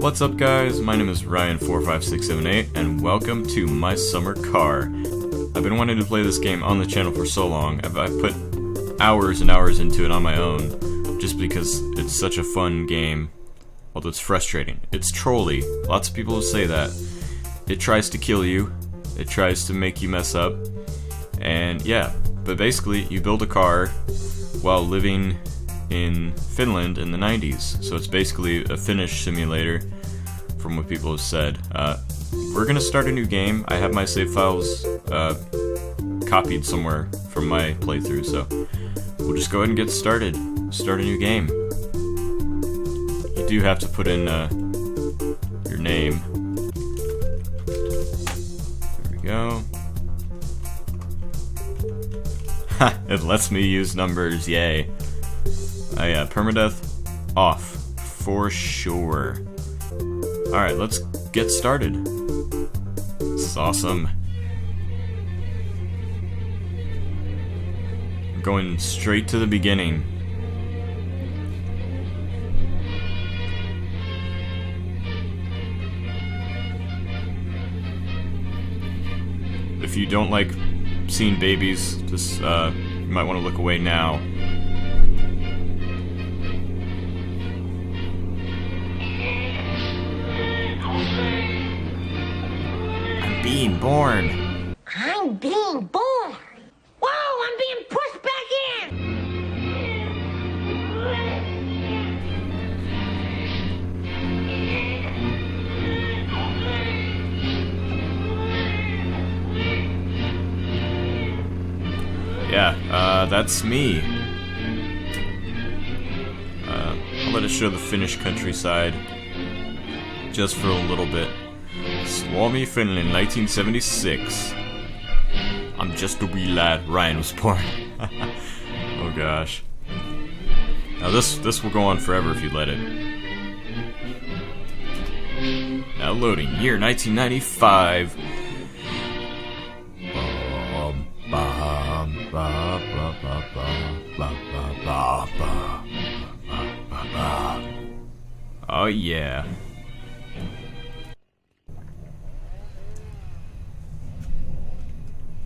What's up guys, my name is Ryan45678 and welcome to my summer car. I've been wanting to play this game on the channel for so long. I've put hours and hours into it on my own just because it's such a fun game, although it's frustrating. It's trolly. Lots of people will say that. It tries to kill you, it tries to make you mess up, and yeah, but basically you build a car while living in Finland in the 90s. So it's basically a Finnish simulator from what people have said. We're gonna start a new game. I have my save files copied somewhere from my playthrough, so we'll just go ahead and get started. Start a new game. You do have to put in your name. There we go. Ha! It lets me use numbers, yay. Yeah, permadeath off, for sure. Alright, let's get started. This is awesome. We're going straight to the beginning. If you don't like seeing babies, just you might want to look away now. Being born. I'm being born. Whoa, I'm being pushed back in. Yeah, that's me. I'll let it show the Finnish countryside just for a little bit. Suomi, Finland, 1976. I'm just a wee lad. Ryan was born. Oh gosh. Now this will go on forever if you let it. Now loading. Year 1995. Oh yeah.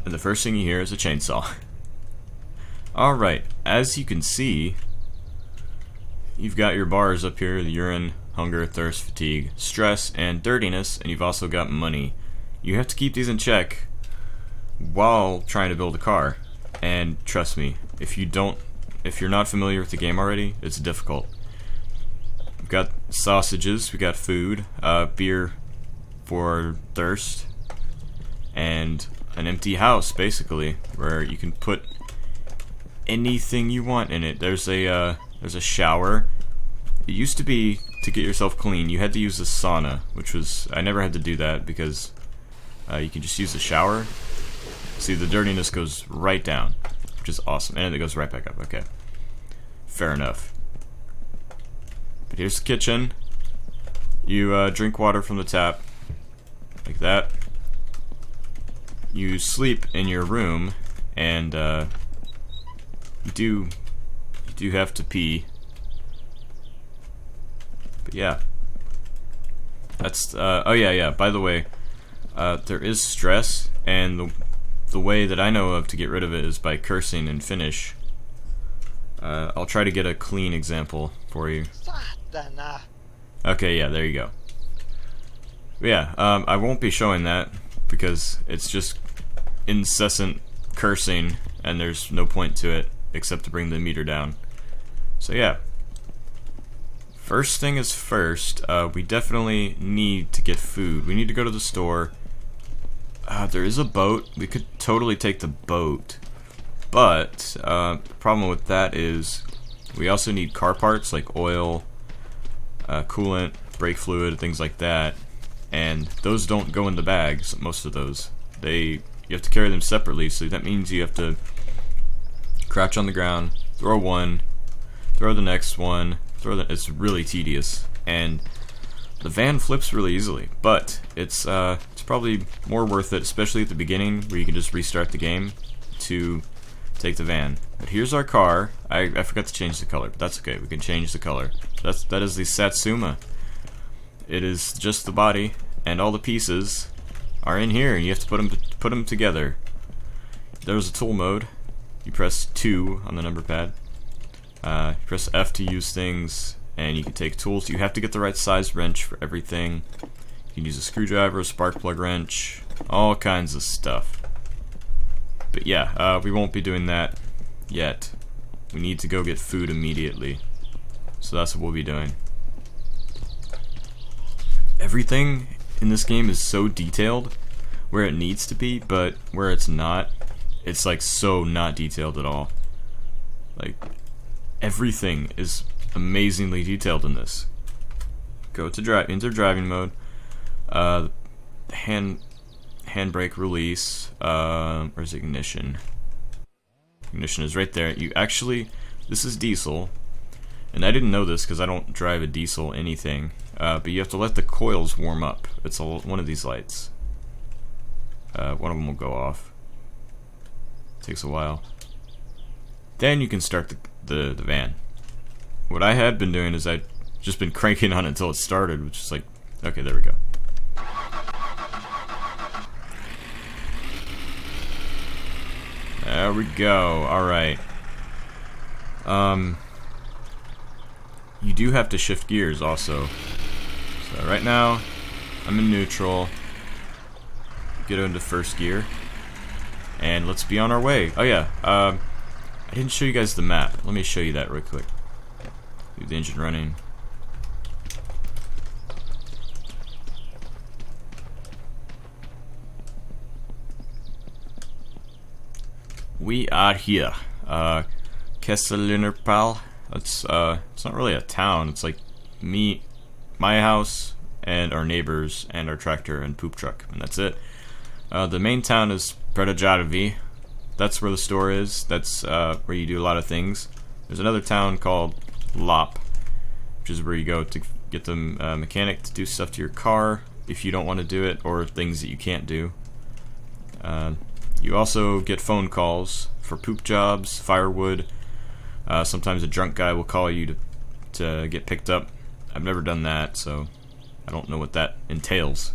And the first thing you hear is a chainsaw. Alright, as you can see, you've got your bars up here, the urine, hunger, thirst, fatigue, stress, and dirtiness, and you've also got money. You have to keep these in check while trying to build a car. And trust me, if you're not familiar with the game already, it's difficult. We've got sausages, we got food, beer for thirst, and an empty house, basically, where you can put anything you want in it. There's a shower. It used to be, to get yourself clean, you had to use a sauna, which was, I never had to do that because you can just use the shower. See, the dirtiness goes right down, which is awesome, and it goes right back up. Okay, fair enough. But here's the kitchen. You drink water from the tap, like that. You sleep in your room, and you do have to pee. But yeah, that's oh yeah. By the way, there is stress, and the way that I know of to get rid of it is by cursing in Finnish. I'll try to get a clean example for you. Okay, yeah, there you go. But yeah, I won't be showing that because it's just incessant cursing and there's no point to it except to bring the meter down. So yeah, first thing is first, we definitely need to get food. We need to go to the store. There is a boat. We could totally take the boat, but the problem with that is we also need car parts like oil, coolant, brake fluid, things like that. And those don't go in the bags, most of those. You have to carry them separately, so that means you have to crouch on the ground, throw one, throw the next one, it's really tedious. And the van flips really easily, but it's probably more worth it, especially at the beginning where you can just restart the game, to take the van. But here's our car. I forgot to change the color, but that's okay, we can change the color. That is the Satsuma. it is just the body, and all the pieces are in here, and you have to put them together. There's a tool mode. You press 2 on the number pad. You press F to use things, and you can take tools. You have to get the right size wrench for everything. You can use a screwdriver, a spark plug wrench, all kinds of stuff. But yeah, we won't be doing that yet. We need to go get food immediately. So that's what we'll be doing. Everything in this game is so detailed where it needs to be, but where it's not, it's like so not detailed at all. Like, everything is amazingly detailed in this. Go to into driving mode. Handbrake release. Where's ignition? Ignition is right there. You actually, this is diesel, and I didn't know this because I don't drive a diesel anything. But you have to let the coils warm up. It's one of these lights. One of them will go off. Takes a while. Then you can start the van. What I had been doing is I'd just been cranking on it until it started, which is like, okay, there we go. There we go. Alright. You do have to shift gears also. So right now, I'm in neutral. Get into first gear. And let's be on our way. Oh yeah, I didn't show you guys the map. Let me show you that real quick. Leave the engine running. We are here. Kesselinnerpal. It's not really a town. It's like my house, and our neighbors, and our tractor and poop truck, and that's it. The main town is Predajärvi. That's where the store is. That's where you do a lot of things. There's another town called Lop, which is where you go to get the mechanic to do stuff to your car if you don't want to do it, or things that you can't do. You also get phone calls for poop jobs, firewood. Sometimes a drunk guy will call you to get picked up. I've never done that, so I don't know what that entails.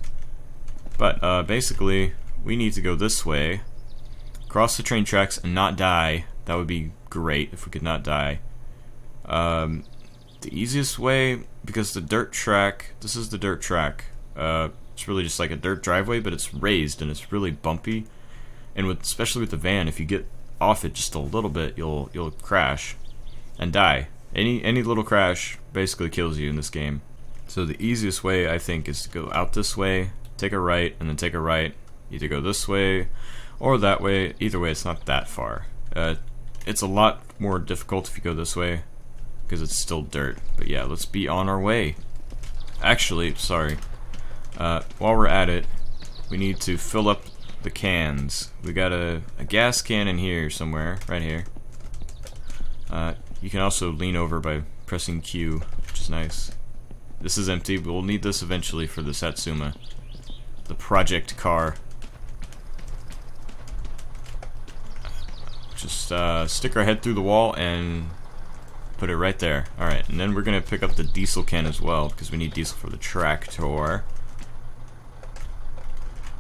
But basically, we need to go this way, cross the train tracks, and not die. That would be great if we could not die. The easiest way, because the dirt track, this is the dirt track. It's really just like a dirt driveway, but it's raised and it's really bumpy. And especially with the van, if you get off it just a little bit, you'll crash and die. Any little crash basically kills you in this game. So the easiest way, I think, is to go out this way, take a right, and then take a right. Either go this way or that way. Either way, it's not that far. It's a lot more difficult if you go this way because it's still dirt. But yeah, let's be on our way. Actually, sorry. While we're at it, we need to fill up the cans. We got a gas can in here somewhere, right here. You can also lean over by pressing Q, which is nice. This is empty, but we'll need this eventually for the Satsuma, the project car. Just stick our head through the wall and put it right there. Alright, and then we're gonna pick up the diesel can as well, because we need diesel for the tractor.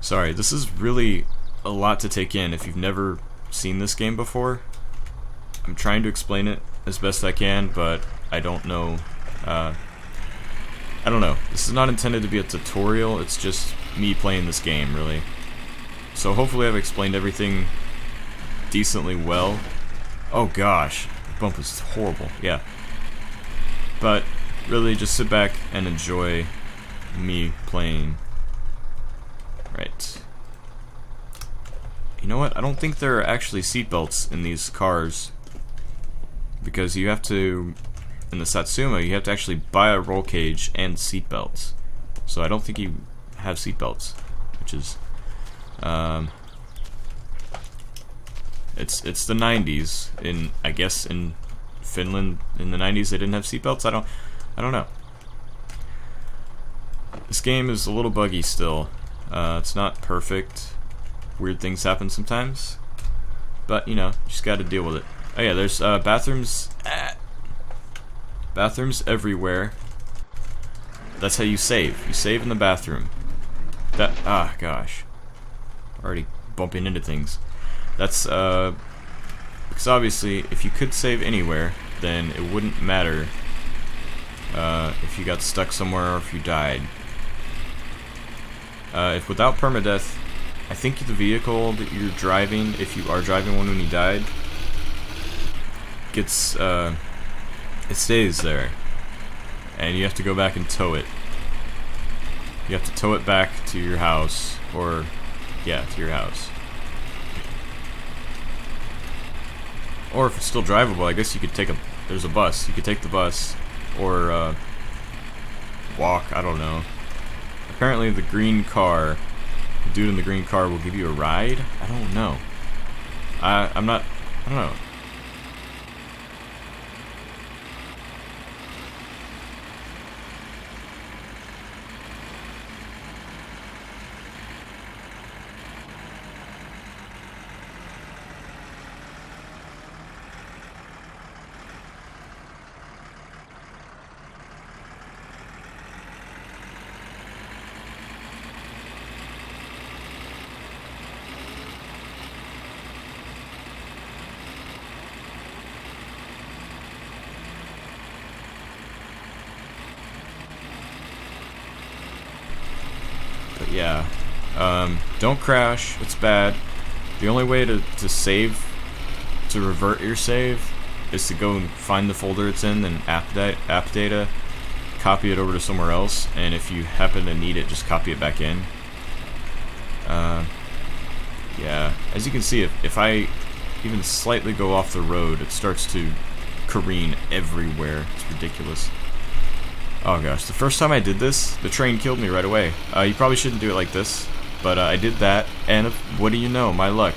Sorry, this is really a lot to take in if you've never seen this game before. I'm trying to explain it as best I can, but I don't know. I don't know. This is not intended to be a tutorial, it's just me playing this game, really. So hopefully I've explained everything decently well. Oh gosh, the bump is horrible, yeah. But really just sit back and enjoy me playing. Right. You know what? I don't think there are actually seatbelts in these cars, because you have to, in the Satsuma, you have to actually buy a roll cage and seatbelts. So I don't think you have seatbelts, which is, it's the 90s. I guess in Finland in the 90s they didn't have seatbelts. I don't know. This game is a little buggy still. It's not perfect. Weird things happen sometimes, but you know, just got to deal with it. Oh yeah, there's bathrooms. Bathrooms everywhere. That's how you save. You save in the bathroom. Gosh. Already bumping into things. That's, because obviously, if you could save anywhere, then it wouldn't matter if you got stuck somewhere or if you died. If without permadeath, I think the vehicle that you're driving, if you are driving one when you died, gets, it stays there. And you have to go back and tow it. You have to tow it back to your house, or, yeah, to your house. Or if it's still drivable, I guess you could take there's a bus. You could take the bus, or, walk, I don't know. Apparently the green car, the dude in the green car will give you a ride? I don't know. I don't know. But yeah, don't crash, it's bad. The only way to save, to revert your save, is to go and find the folder it's in, then app data, copy it over to somewhere else, and if you happen to need it, just copy it back in. Yeah, as you can see, if I even slightly go off the road, it starts to careen everywhere. It's ridiculous. Oh gosh, the first time I did this, the train killed me right away. You probably shouldn't do it like this, but I did that, and what do you know, my luck.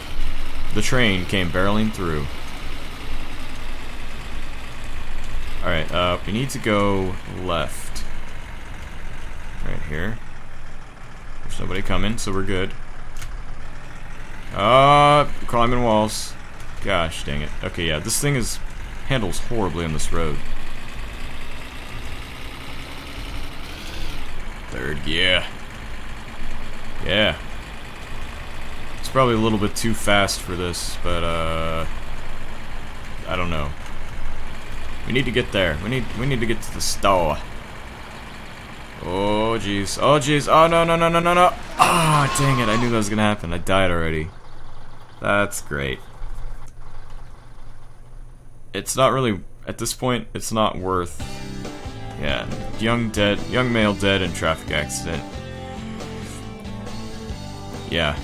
The train came barreling through. Alright, we need to go left. Right here. There's nobody coming, so we're good. Climbing walls. Gosh, dang it. Okay, yeah, this thing handles horribly on this road. Third gear. Yeah. It's probably a little bit too fast for this, but I don't know. We need to get there. We need to get to the store. Oh jeez. Oh jeez. Oh no. Ah, dang it. I knew that was gonna happen. I died already. That's great. It's not really, at this point, it's not worth. Yeah, young male dead in traffic accident. Yeah.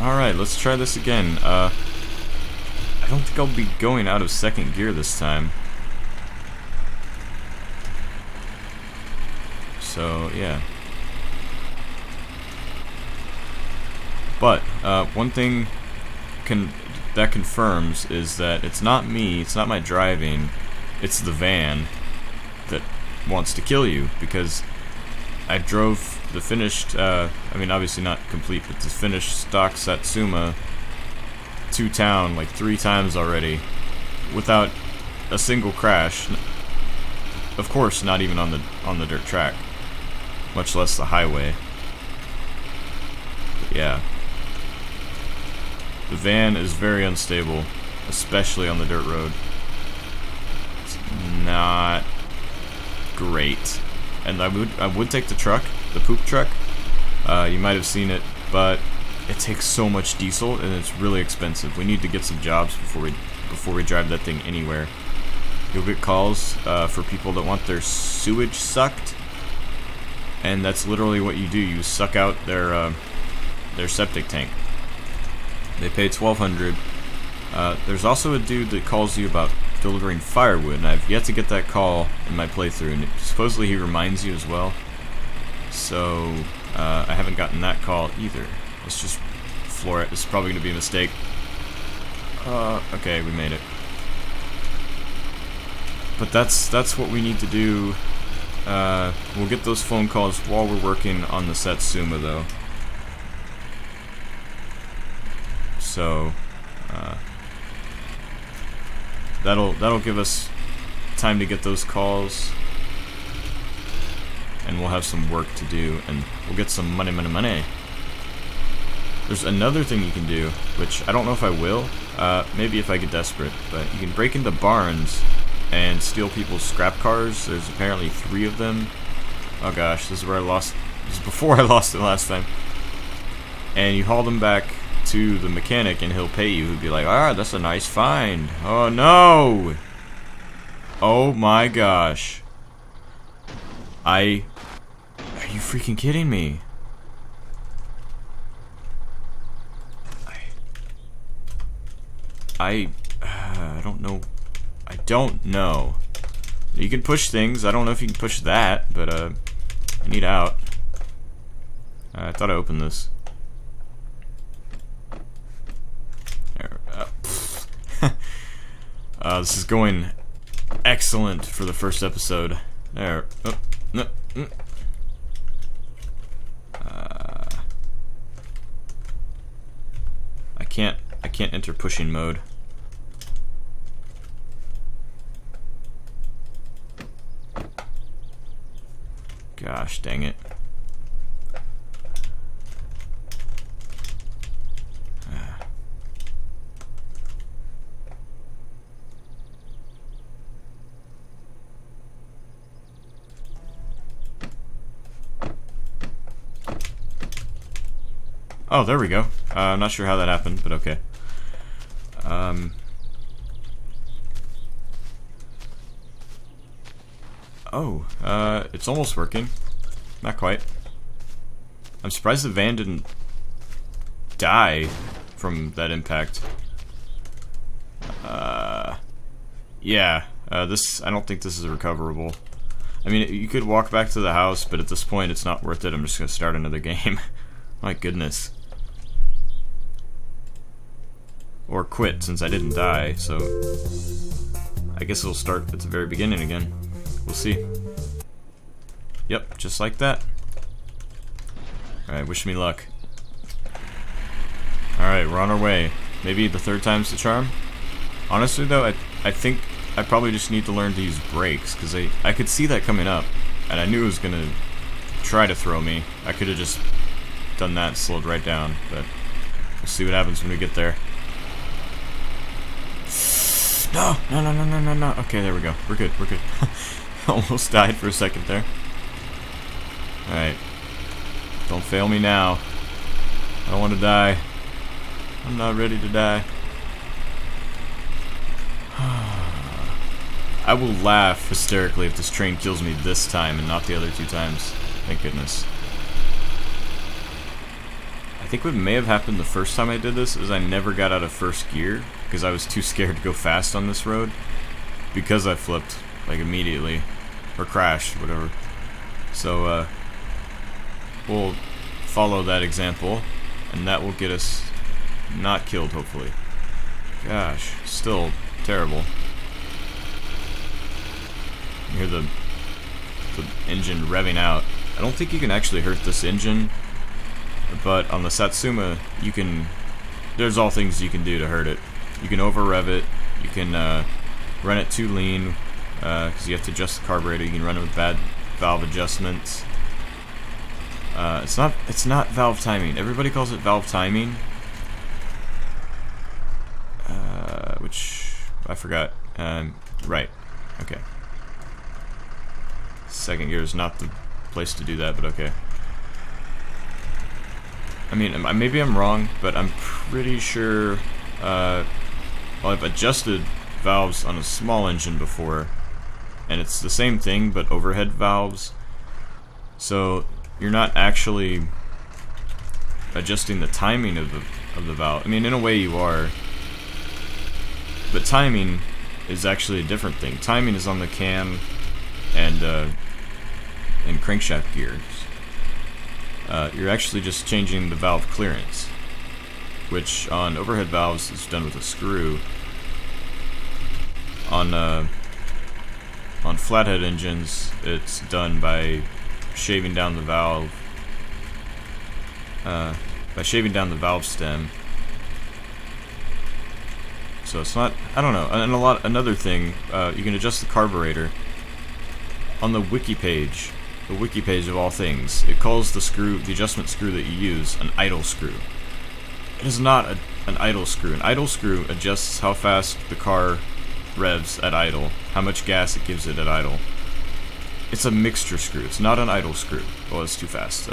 Alright, let's try this again. I don't think I'll be going out of second gear this time. So, yeah. But, one thing that confirms is that it's not me, it's not my driving, it's the van that wants to kill you, because I drove the finished, I mean obviously not complete, but the finished stock Satsuma to town like 3 times already without a single crash. Of course, not even on the dirt track, much less the highway. But yeah. The van is very unstable, especially on the dirt road. It's not great. And I would take the truck, the poop truck. You might have seen it, but it takes so much diesel and it's really expensive. We need to get some jobs before we drive that thing anywhere. You'll get calls for people that want their sewage sucked, and that's literally what you do. You suck out their septic tank. They pay $1,200. There's also a dude that calls you about delivering firewood, and I've yet to get that call in my playthrough, and supposedly he reminds you as well. So, I haven't gotten that call either. Let's just floor it. This is probably going to be a mistake. Okay, we made it. But that's what we need to do. We'll get those phone calls while we're working on the Satsuma, though. So, that'll give us time to get those calls. and we'll have some work to do, and we'll get some money. There's another thing you can do, which I don't know if I will, maybe if I get desperate, but you can break into barns and steal people's scrap cars. There's apparently 3 of them. Oh gosh, this is where I lost, this is before I lost it last time. And you haul them back to the mechanic and he'll pay you. He'll be like, ah, that's a nice find. Oh no! Oh my gosh. Are you freaking kidding me? I don't know. I don't know. You can push things. I don't know if you can push that, but I need out. I thought I opened this. There, this is going excellent for the first episode. There. Oh, no, no. I can't enter pushing mode. Gosh, dang it. Oh, there we go. I'm not sure how that happened, but okay. It's almost working. Not quite. I'm surprised the van didn't die from that impact. Yeah. This, I don't think this is recoverable. I mean, you could walk back to the house, but at this point it's not worth it. I'm just gonna start another game. My goodness. Or quit, since I didn't die, so I guess it'll start at the very beginning again. We'll see. Yep, just like that. Alright, wish me luck. Alright, we're on our way. Maybe the 3rd time's the charm? Honestly though, I think I probably just need to learn to use brakes, because I could see that coming up, and I knew it was gonna try to throw me. I could have just done that and slowed right down, but we'll see what happens when we get there. No. Okay, there we go. We're good. Almost died for a second there. Alright. Don't fail me now. I don't want to die. I'm not ready to die. I will laugh hysterically if this train kills me this time and not the other 2 times. Thank goodness. I think what may have happened the first time I did this is I never got out of 1st gear because I was too scared to go fast on this road because I flipped like immediately or crashed, whatever. So we'll follow that example and that will get us not killed, hopefully. Gosh, still terrible. You hear the engine revving out. I don't think you can actually hurt this engine, but on the Satsuma, you can. There's all things you can do to hurt it. You can over rev it. You can run it too lean because you have to adjust the carburetor. You can run it with bad valve adjustments. It's not valve timing. Everybody calls it valve timing, which I forgot. Right. Okay. 2nd gear is not the place to do that, but okay. I mean, maybe I'm wrong, but I'm pretty sure, well, I've adjusted valves on a small engine before, and it's the same thing, but overhead valves. So, you're not actually adjusting the timing of the valve. I mean, in a way you are, but timing is actually a different thing. Timing is on the cam and crankshaft gears. You're actually just changing the valve clearance, which on overhead valves is done with a screw. On flathead engines, it's done by shaving down the valve. By shaving down the valve stem. So it's not. I don't know. And another thing, you can adjust the carburetor. On the wiki page, the wiki page of all things. It calls the screw, the adjustment screw that you use, an idle screw. It is not an idle screw. An idle screw adjusts how fast the car revs at idle, how much gas it gives it at idle. It's a mixture screw. It's not an idle screw. Well, it's too fast.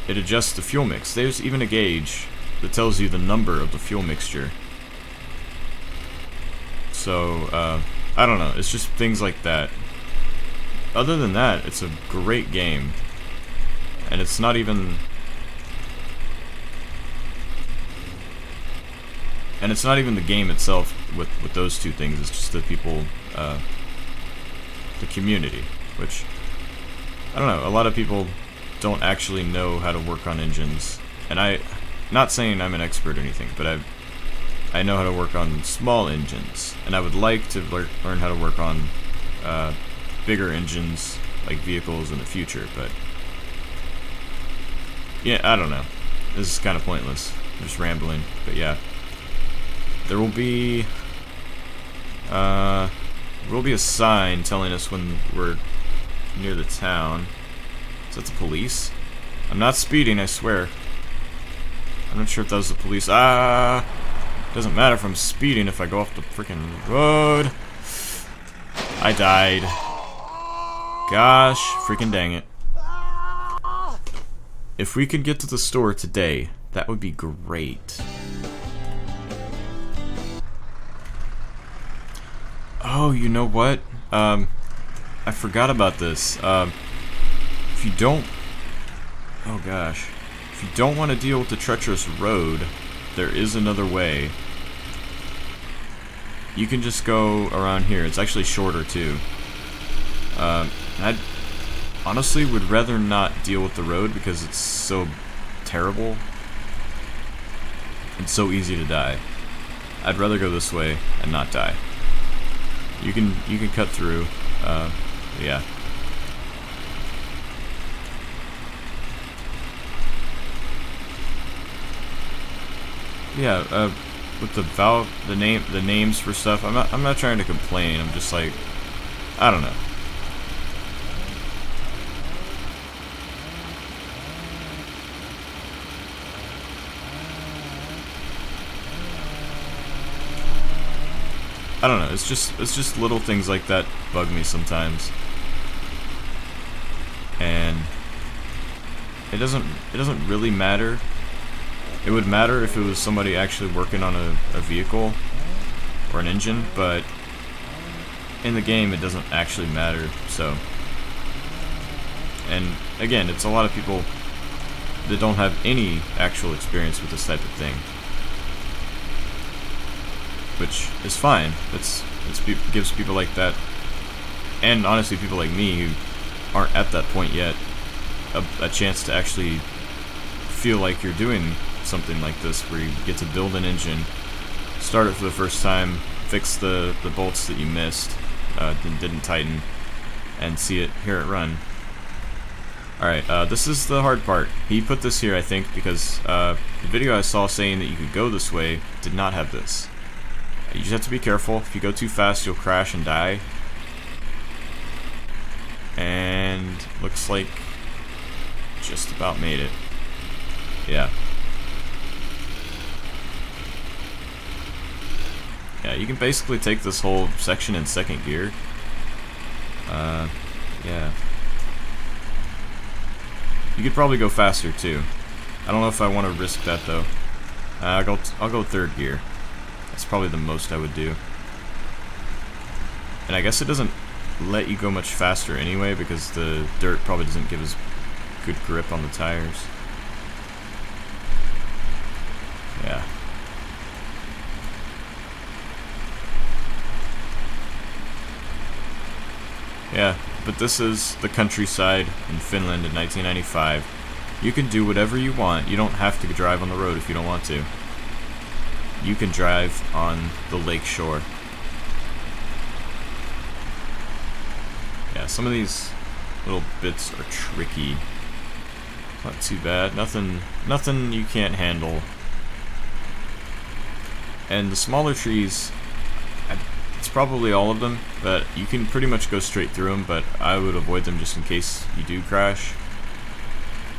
It adjusts the fuel mix. There's even a gauge that tells you the number of the fuel mixture. So, I don't know. It's just things like that. Other than that, it's a great game. And it's not even... And it's not even the game itself with those two things. It's just the people, the community, which, I don't know, a lot of people don't actually know how to work on engines. And not saying I'm an expert or anything, but I know how to work on small engines. And I would like to learn how to work on bigger engines, like vehicles in the future, but yeah, I don't know. This is kind of pointless. I'm just rambling, but yeah. There will be a sign telling us when we're near the town. Is that the police? I'm not speeding, I swear. I'm not sure if that was the police. Doesn't matter if I'm speeding if I go off the freaking road. I died. Gosh, freaking dang it. If we could get to the store today, that would be great. Oh, you know what? I forgot about this. If you don't... Oh gosh. If you don't want to deal with the treacherous road, there is another way. You can just go around here. It's actually shorter too. I honestly would rather not deal with the road because it's so terrible and so easy to die. I'd rather go this way and not die. You can cut through. Yeah. Yeah. With the names for stuff, I'm not trying to complain. I'm just like, I don't know. I don't know. It's just little things like that bug me sometimes, and it doesn't really matter. It would matter if it was somebody actually working on a vehicle or an engine, but in the game it doesn't actually matter. So, and again, it's a lot of people that don't have any actual experience with this type of thing, which is fine. It gives people like that, and honestly people like me who aren't at that point yet, a chance to actually feel like you're doing something like this, where you get to build an engine, start it for the first time, fix the bolts that you missed, didn't tighten, and hear it run. Alright, this is the hard part. He put this here, I think, because the video I saw saying that you could go this way did not have this. You just have to be careful. If you go too fast, you'll crash and die. And looks like just about made it. Yeah. Yeah, you can basically take this whole section in second gear. Yeah. You could probably go faster too. I don't know if I want to risk that though. I'll go third gear. That's probably the most I would do. And I guess it doesn't let you go much faster anyway, because the dirt probably doesn't give as good grip on the tires. Yeah. Yeah, but this is the countryside in Finland in 1995. You can do whatever you want. You don't have to drive on the road if you don't want to. You can drive on the lake shore. Yeah, some of these little bits are tricky. Not too bad. Nothing you can't handle. And the smaller trees, it's probably all of them, but you can pretty much go straight through them, but I would avoid them just in case you do crash,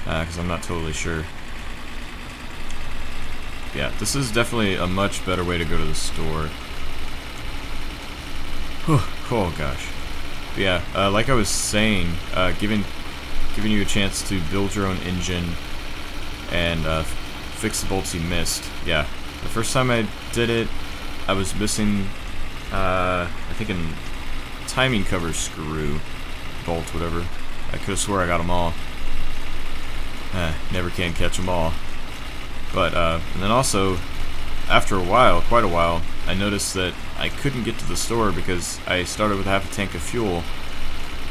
because I'm not totally sure. Yeah, this is definitely a much better way to go to the store. Whew, oh gosh. But yeah, like I was saying, giving you a chance to build your own engine and fix the bolts you missed. Yeah, the first time I did it, I was missing, I think a timing cover screw, bolt, whatever. I could have swore I got them all. Never can catch them all. But, and then also, after a while, quite a while, I noticed that I couldn't get to the store because I started with half a tank of fuel,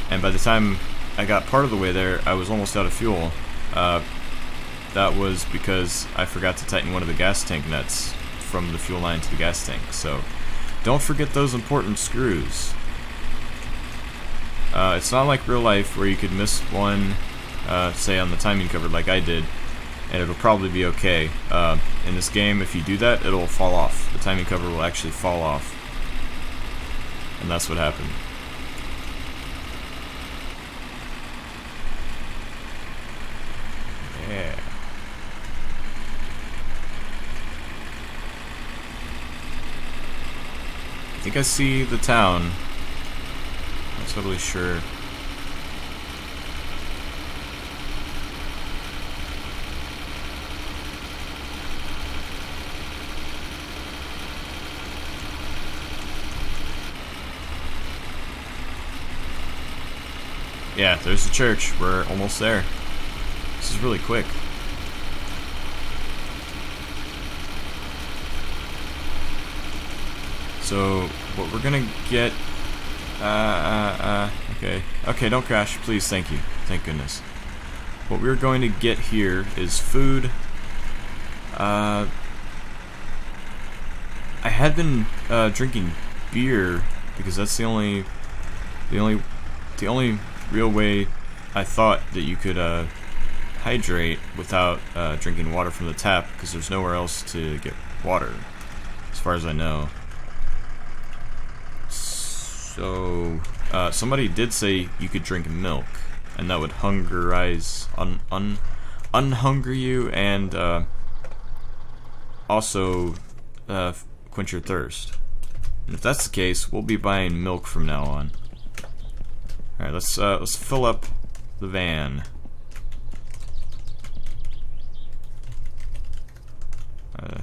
and by the time I got part of the way there, I was almost out of fuel. That was because I forgot to tighten one of the gas tank nuts from the fuel line to the gas tank, so don't forget those important screws. It's not like real life where you could miss one, say on the timing cover like I did, and it'll probably be okay. In this game, if you do that, it'll fall off. The timing cover will actually fall off. And that's what happened. Yeah. I think I see the town. I'm not totally sure. Yeah, there's the church. We're almost there. This is really quick. So, what we're gonna get... Okay, don't crash, please, thank you. Thank goodness. What we're going to get here is food. I had been drinking beer because that's the only real way I thought that you could hydrate without drinking water from the tap, because there's nowhere else to get water, as far as I know. So, somebody did say you could drink milk, and that would hungerize, unhunger you, and also quench your thirst. And if that's the case, we'll be buying milk from now on. All right, let's fill up the van.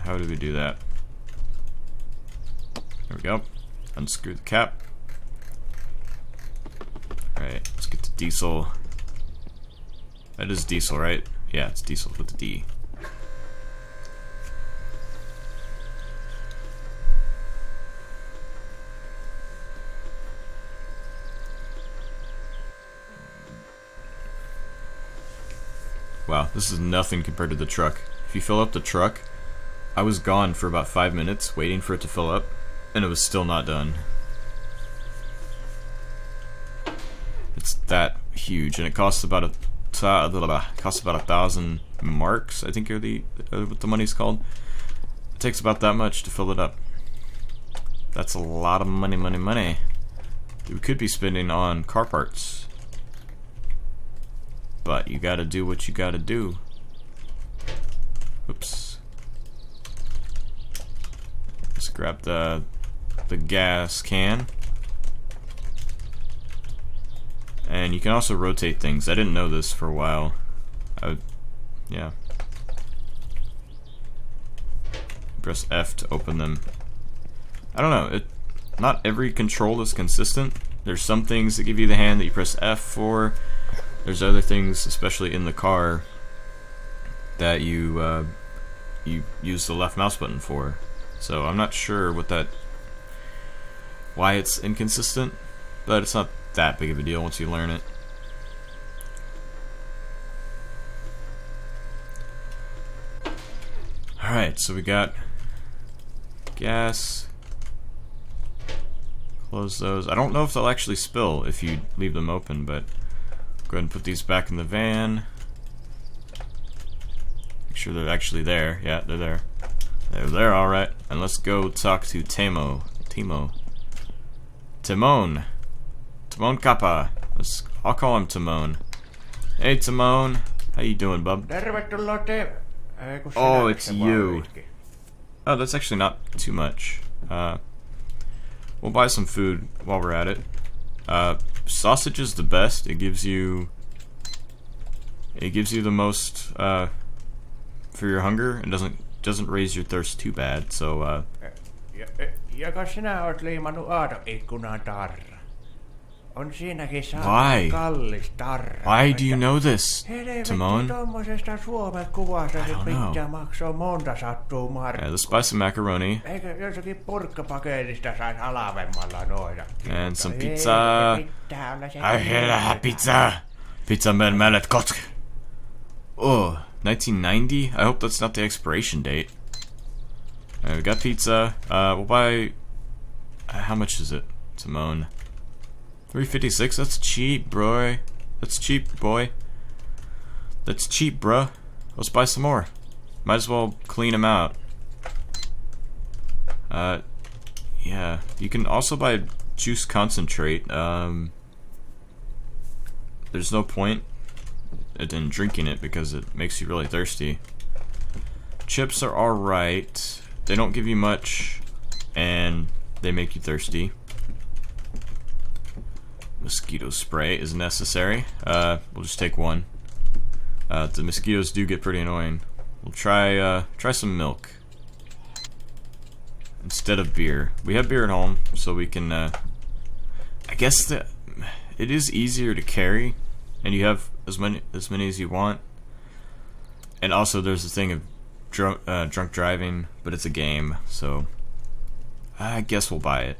How do we do that? There we go. Unscrew the cap. All right, let's get to diesel. That is diesel, right? Yeah, it's diesel with the D. Wow, this is nothing compared to the truck. If you fill up the truck, I was gone for about 5 minutes waiting for it to fill up, and it was still not done. It's that huge, and it costs about 1,000 marks, I think are what the money's called. It takes about that much to fill it up. That's a lot of money that we could be spending on car parts. But you gotta do what you gotta do. Oops. Let's grab the gas can. And you can also rotate things. I didn't know this for a while. Yeah. Press F to open them. I don't know. Not every control is consistent. There's some things that give you the hand that you press F for. There's other things, especially in the car, that you use the left mouse button for. So I'm not sure why it's inconsistent, but it's not that big of a deal once you learn it. Alright, so we got gas. Close those. I don't know if they'll actually spill if you leave them open, but go ahead and put these back in the van. Make sure they're actually there. Yeah, they're there. They're there, alright. And let's go talk to Timo. Timon. Timon Kappa. I'll call him Timon. Hey Timon. How you doing, bub? Oh, it's you. Oh, that's actually not too much. We'll buy some food while we're at it. Sausage is the best. It gives you the most for your hunger and doesn't raise your thirst too bad. So Joko sinä oot liimannut aatoikkunaan tarra? On siinäkin Why? kallis tarra. Why do you know this, Timon? Tommosesta Suomen kuvasta se pitää maksaa monta sattuu markkaa. Yeah, let's buy some macaroni. Eikö jossakin purkkapaketista sais halvemmalla noida? And some pizza. I hear pizza. Pizza man mallet kotk. Oh, 1990? I hope that's not the expiration date. Alright, we got pizza. We'll buy... how much is it, Timon? $3.56? That's cheap, bro. That's cheap, boy. That's cheap, bruh. Let's buy some more. Might as well clean them out. Yeah. You can also buy juice concentrate. There's no point in drinking it because it makes you really thirsty. Chips are alright. They don't give you much, and they make you thirsty. Mosquito spray is necessary. We'll just take one. The mosquitoes do get pretty annoying. We'll try some milk instead of beer. We have beer at home, so we can. I guess that it is easier to carry, and you have as many as you want. And also, there's the thing of drunk driving, but it's a game, so I guess we'll buy it.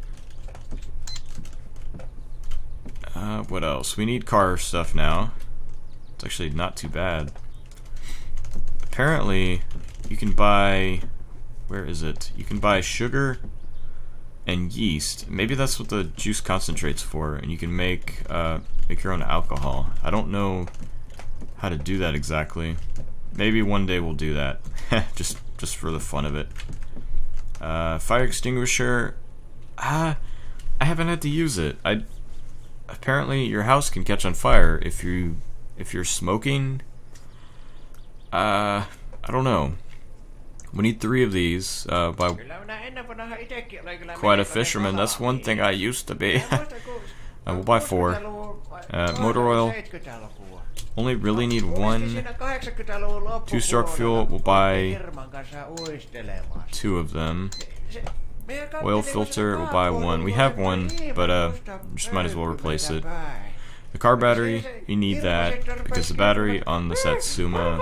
What else? We need car stuff now. It's actually not too bad. Apparently, you can buy... where is it? You can buy sugar and yeast. Maybe that's what the juice concentrate's for, and you can make your own alcohol. I don't know how to do that exactly. Maybe one day we'll do that. just for the fun of it. Fire extinguisher. I haven't had to use it. Apparently your house can catch on fire if you're smoking. I don't know. We need 3 of these by quite a fisherman. That's one thing I used to be. We'll buy 4. Motor oil. Only really need 1. 2-stroke fuel. We'll buy 2 of them. Oil filter, we'll buy 1. We have 1, but just might as well replace it. The car battery, you need that because the battery on the Satsuma.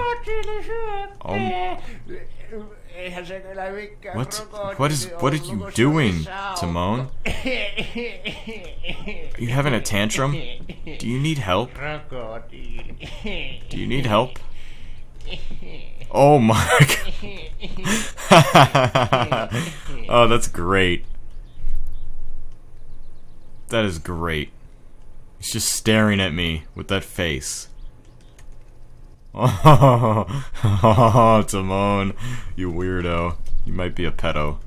What are you doing, Timon? Are you having a tantrum? Do you need help? Do you need help? Oh my god. Oh, that's great. That is great. He's just staring at me with that face. Oh, Timon, you weirdo. You might be a pedo.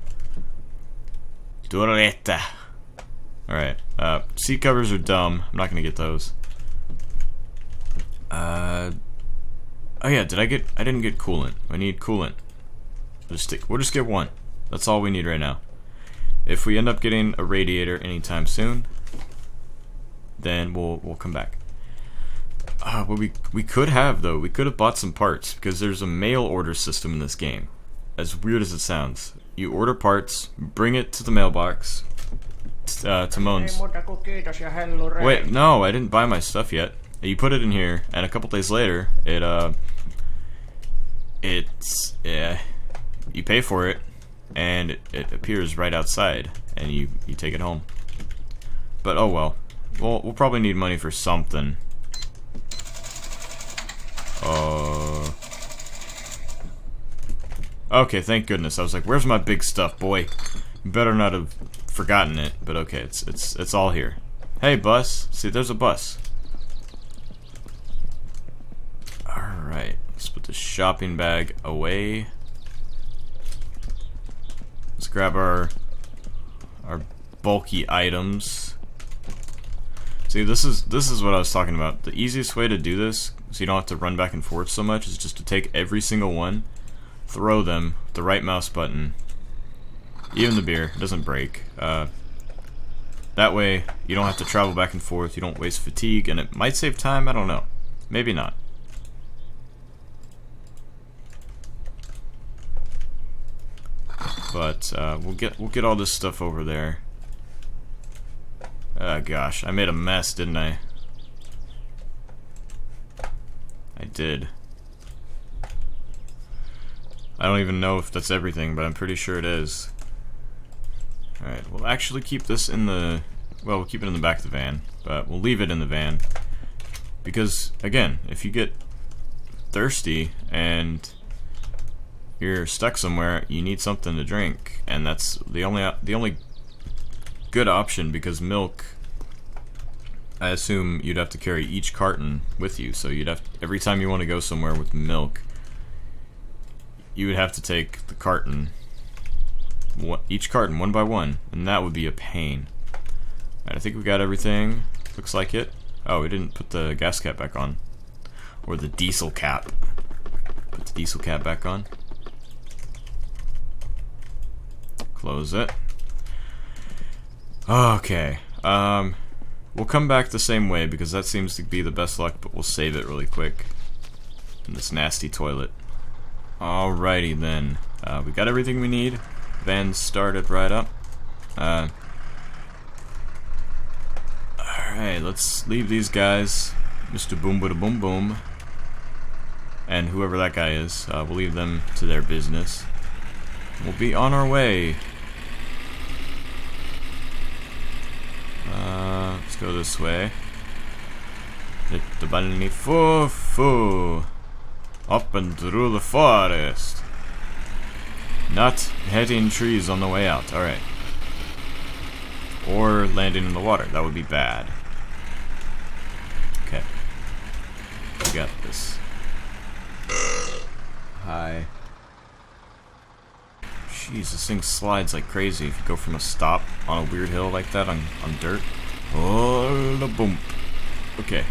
Duretta. Alright, seat covers are dumb. I'm not gonna get those. Oh yeah, I didn't get coolant. I need coolant. We'll just get 1. That's all we need right now. If we end up getting a radiator anytime soon, then we'll come back. What we could have though, we could have bought some parts because there's a mail order system in this game. As weird as it sounds, you order parts, bring it to the mailbox. Timon's. Wait, no, I didn't buy my stuff yet. You put it in here, and a couple days later, you pay for it, and it appears right outside, and you take it home. But oh well. We'll probably need money for something. Okay, thank goodness. I was like, where's my big stuff, boy? You better not have forgotten it, but okay, it's all here. Hey, bus. See, there's a bus. Alright, let's put the shopping bag away. Let's grab our bulky items. See, this is what I was talking about. The easiest way to do this, so you don't have to run back and forth so much, is just to take every single one, throw them, with the right mouse button. Even the beer, it doesn't break. That way, you don't have to travel back and forth, you don't waste fatigue, and it might save time, I don't know. Maybe not. But we'll get all this stuff over there. Oh gosh, I made a mess, didn't I? I did. I don't even know if that's everything, but I'm pretty sure it is. Alright, we'll actually keep this in the... Well, we'll keep it in the back of the van, but we'll leave it in the van. Because, again, if you get thirsty and you're stuck somewhere, you need something to drink, and that's the only good option, because milk, I assume you'd have to carry each carton with you, so you'd have every time you want to go somewhere with milk, you would have to take the carton, each carton one by one, and that would be a pain. Alright, I think we got everything. Looks like it. Oh, we didn't put the gas cap back on, or the diesel cap. Put the diesel cap back on. Close it. Okay. We'll come back the same way because that seems to be the best luck, but we'll save it really quick in this nasty toilet. Alrighty then. We got everything we need. Van started right up. Alright, let's leave these guys. Mr. Boom Bada Boom Boom. And whoever that guy is. We'll leave them to their business. We'll be on our way. Let's go this way. Hit the bunny foo foo. Up and through the forest. Not hitting trees on the way out. Alright. Or landing in the water. That would be bad. Okay. We got this. Hi. Jeez, this thing slides like crazy if you go from a stop on a weird hill like that on dirt. Oh, the boom. Okay.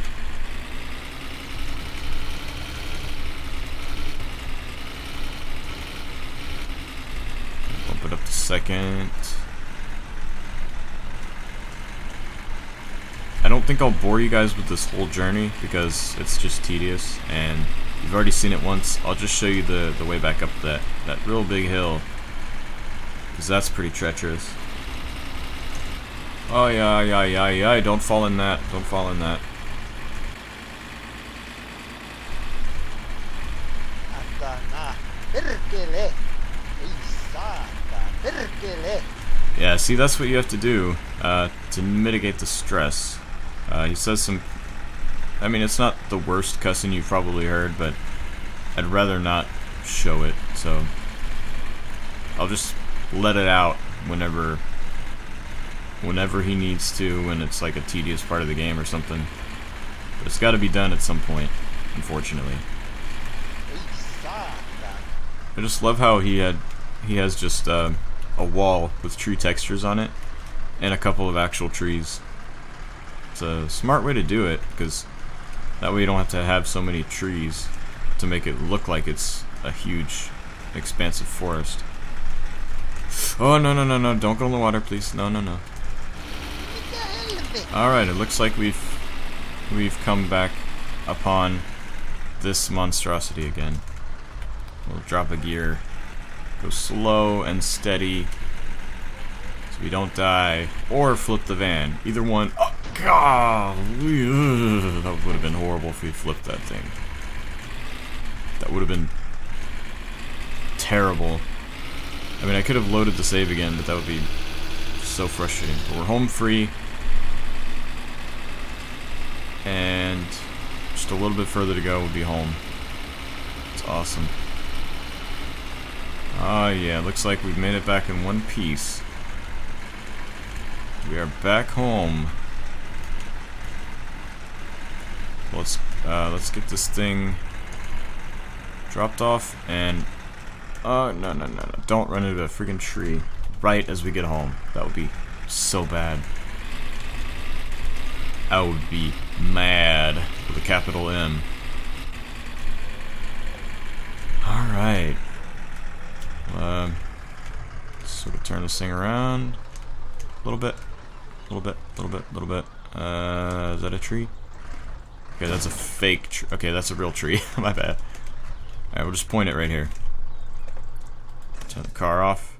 Bump it up to second. I don't think I'll bore you guys with this whole journey because it's just tedious and you've already seen it once. I'll just show you the way back up that real big hill. Because that's pretty treacherous. Oh yeah, don't fall in that. Don't fall in that. Yeah, see, that's what you have to do to mitigate the stress. He says some... I mean, it's not the worst cussing you've probably heard, but I'd rather not show it, so I'll just let it out whenever he needs to, when it's like a tedious part of the game or something. But it's got to be done at some point, unfortunately. I just love how he has just a wall with tree textures on it and a couple of actual trees. It's a smart way to do it because that way you don't have to have so many trees to make it look like it's a huge, expansive forest. Oh, no, don't go in the water, please. No. Alright, it looks like we've come back upon this monstrosity again. We'll drop a gear. Go slow and steady so we don't die. Or flip the van. Either one. Oh, God! That would have been horrible if we flipped that thing. That would have been terrible. I mean, I could have loaded the save again, but that would be so frustrating. But we're home free. And just a little bit further to go, we'll be home. It's awesome. Oh yeah, looks like we've made it back in one piece. We are back home. Let's get this thing dropped off and no, don't run into a freaking tree right as we get home. That would be so bad. I would be mad with a capital M. Alright. Sort of turn this thing around. A little bit. A little bit. A little bit. A little bit. Is that a tree? Okay, that's a fake tree. Okay, that's a real tree. My bad. Alright, we'll just point it right here. Turn the car off.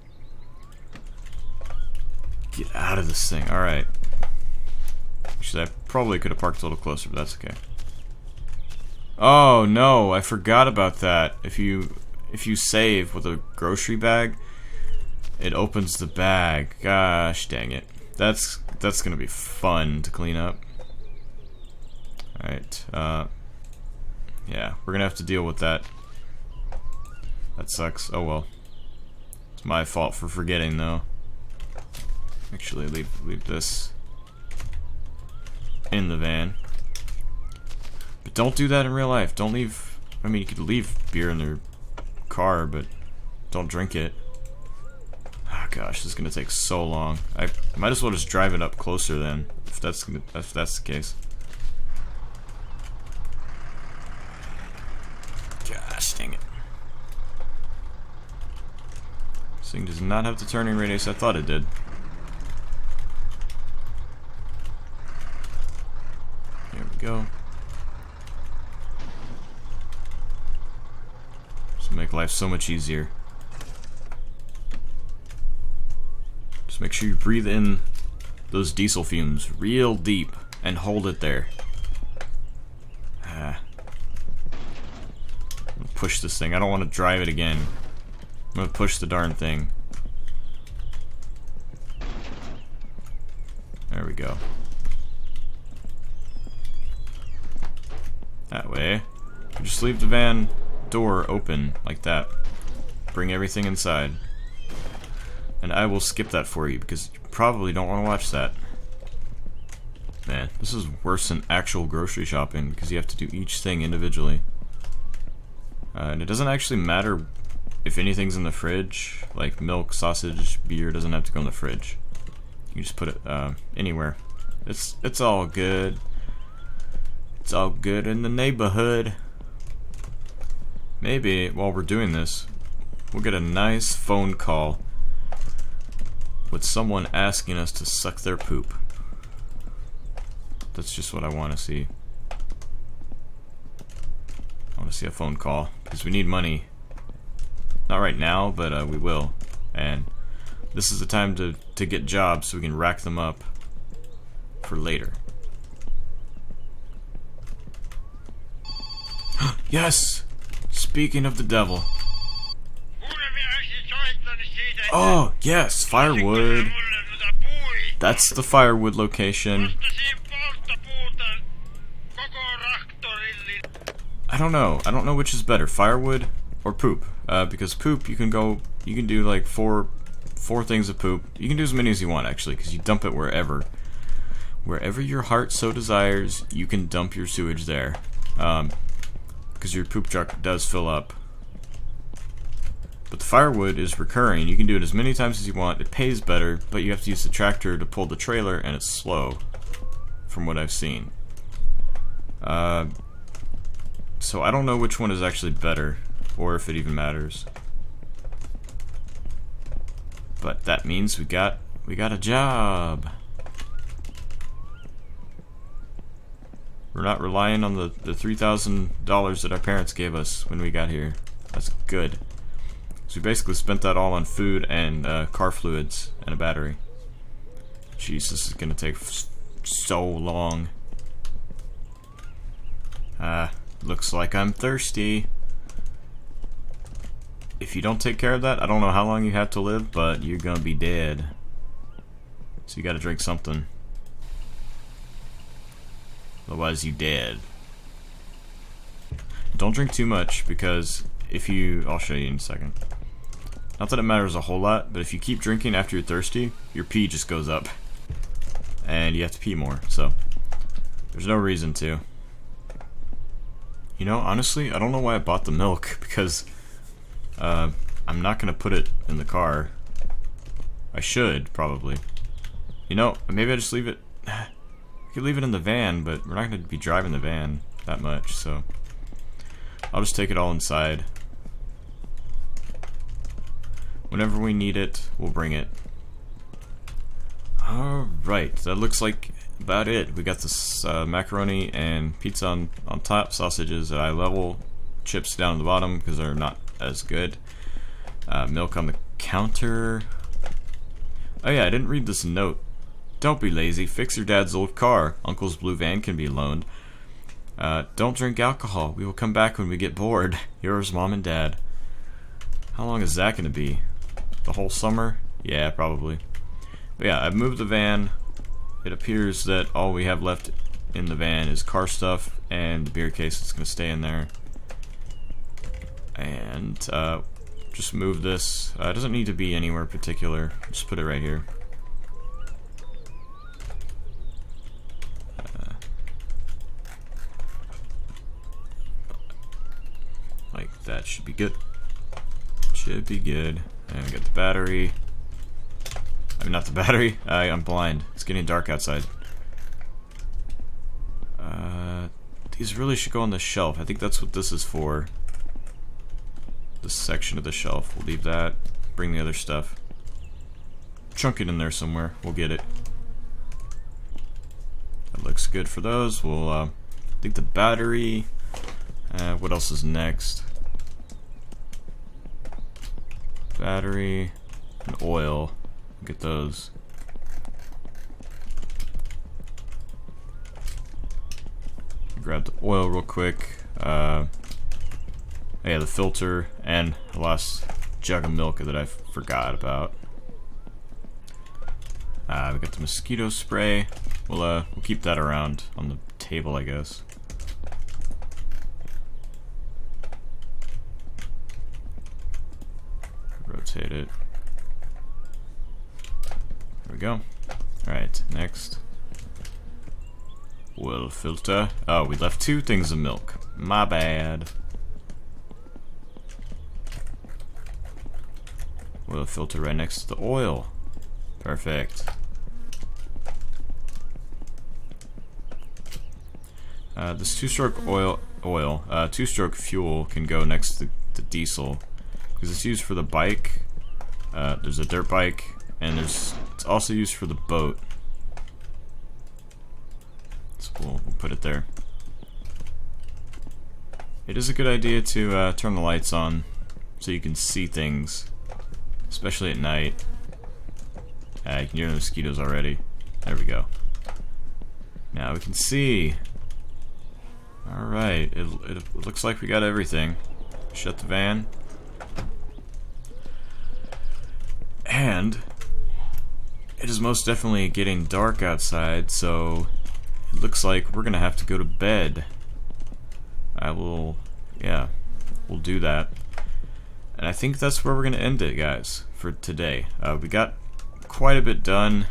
Get out of this thing. Alright. Actually, I probably could have parked a little closer, but that's okay. Oh no, I forgot about that. If you save with a grocery bag, it opens the bag. Gosh dang it. That's gonna be fun to clean up. Alright, yeah, we're gonna have to deal with that. That sucks. Oh well. It's my fault for forgetting though. Actually, leave this in the van. But don't do that in real life. Don't leave. I mean, you could leave beer in their car, but don't drink it. Oh gosh, this is gonna take so long. I might as well just drive it up closer then, if that's the case. Gosh dang it. This thing does not have the turning radius I thought it did. There we go. This will make life so much easier. Just make sure you breathe in those diesel fumes real deep and hold it there. Push this thing. I don't want to drive it again. I'm gonna push the darn thing. There we go. That way. You just leave the van door open like that. Bring everything inside. And I will skip that for you because you probably don't want to watch that. Man, this is worse than actual grocery shopping because you have to do each thing individually. And it doesn't actually matter if anything's in the fridge, like milk, sausage, beer doesn't have to go in the fridge. You can just put it anywhere. It's all good. It's all good in the neighborhood. Maybe while we're doing this, we'll get a nice phone call with someone asking us to suck their poop. That's just what I want to see. I want to see a phone call because we need money. Not right now, but we will. And this is the time to get jobs so we can rack them up for later. Yes! Speaking of the devil. Oh, yes, firewood. That's the firewood location. I don't know. I don't know which is better, firewood or poop. Because poop, you can do like four things of poop. You can do as many as you want, actually, because you dump it wherever. Wherever your heart so desires, you can dump your sewage there. Because your poop truck does fill up. But the firewood is recurring. You can do it as many times as you want. It pays better, but you have to use the tractor to pull the trailer, and it's slow, from what I've seen. So I don't know which one is actually better, or if it even matters. But that means we got a job. We're not relying on the $3,000 that our parents gave us when we got here. That's good. So we basically spent that all on food and car fluids and a battery. Jeez, this is gonna take so long. Looks like I'm thirsty. If you don't take care of that, I don't know how long you have to live, but you're gonna be dead. So you gotta drink something. Otherwise you dead. Don't drink too much because if you... I'll show you in a second. Not that it matters a whole lot, but if you keep drinking after you're thirsty, your pee just goes up. And you have to pee more, so there's no reason to. You know, honestly, I don't know why I bought the milk, because I'm not going to put it in the car. I should, probably. You know, maybe I just leave it... We could leave it in the van, but we're not going to be driving the van that much, so I'll just take it all inside. Whenever we need it, we'll bring it. Alright, that looks like about it. We got this macaroni and pizza on top, sausages at eye level, chips down at the bottom because they're not as good. Milk on the counter. Oh yeah, I didn't read this note. Don't be lazy, fix your dad's old car. Uncle's blue van can be loaned. Don't drink alcohol, we will come back when we get bored. Yours, Mom and Dad. How long is that going to be? The whole summer? Yeah, probably. But yeah, I've moved the van. It appears that all we have left in the van is car stuff and the beer case that's going to stay in there. And just move this. It doesn't need to be anywhere particular. Just put it right here. Like that should be good. Should be good. And we got the battery. I mean, not the battery. I'm blind. It's getting dark outside. These really should go on the shelf. I think that's what this is for. This section of the shelf. We'll leave that. Bring the other stuff. Chunk it in there somewhere. We'll get it. That looks good for those. We'll, I think the battery. What else is next? Battery and oil. Get those. Grab the oil real quick. Yeah, the filter and the last jug of milk that I forgot about. We got the mosquito spray. We'll keep that around on the table, I guess. Rotate it. There we go. Alright, next. Oil filter. Oh, we left 2 things of milk. My bad. Oil filter right next to the oil. Perfect. This 2-stroke two-stroke fuel can go next to the diesel because it's used for the bike. There's a dirt bike, and it's also used for the boat. So we'll put it there. It is a good idea to turn the lights on so you can see things, especially at night. You can hear the mosquitoes already. There we go. Now we can see. Alright, it looks like we got everything. Shut the van. And it is most definitely getting dark outside, so it looks like we're gonna have to go to bed. We'll do that. And I think that's where we're gonna end it, guys, for today. We got quite a bit done,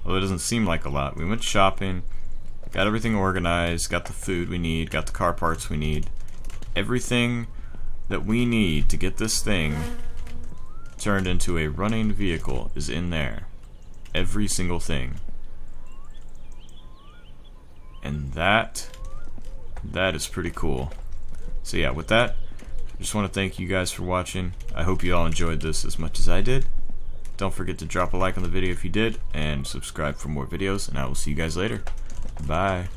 although it doesn't seem like a lot. We went shopping, got everything organized, got the food we need, got the car parts we need. Everything that we need to get this thing turned into a running vehicle is in there. Every single thing. And that is pretty cool. So yeah, with that, I just want to thank you guys for watching. I hope you all enjoyed this as much as I did. Don't forget to drop a like on the video if you did, and subscribe for more videos, and I will see you guys later. Bye.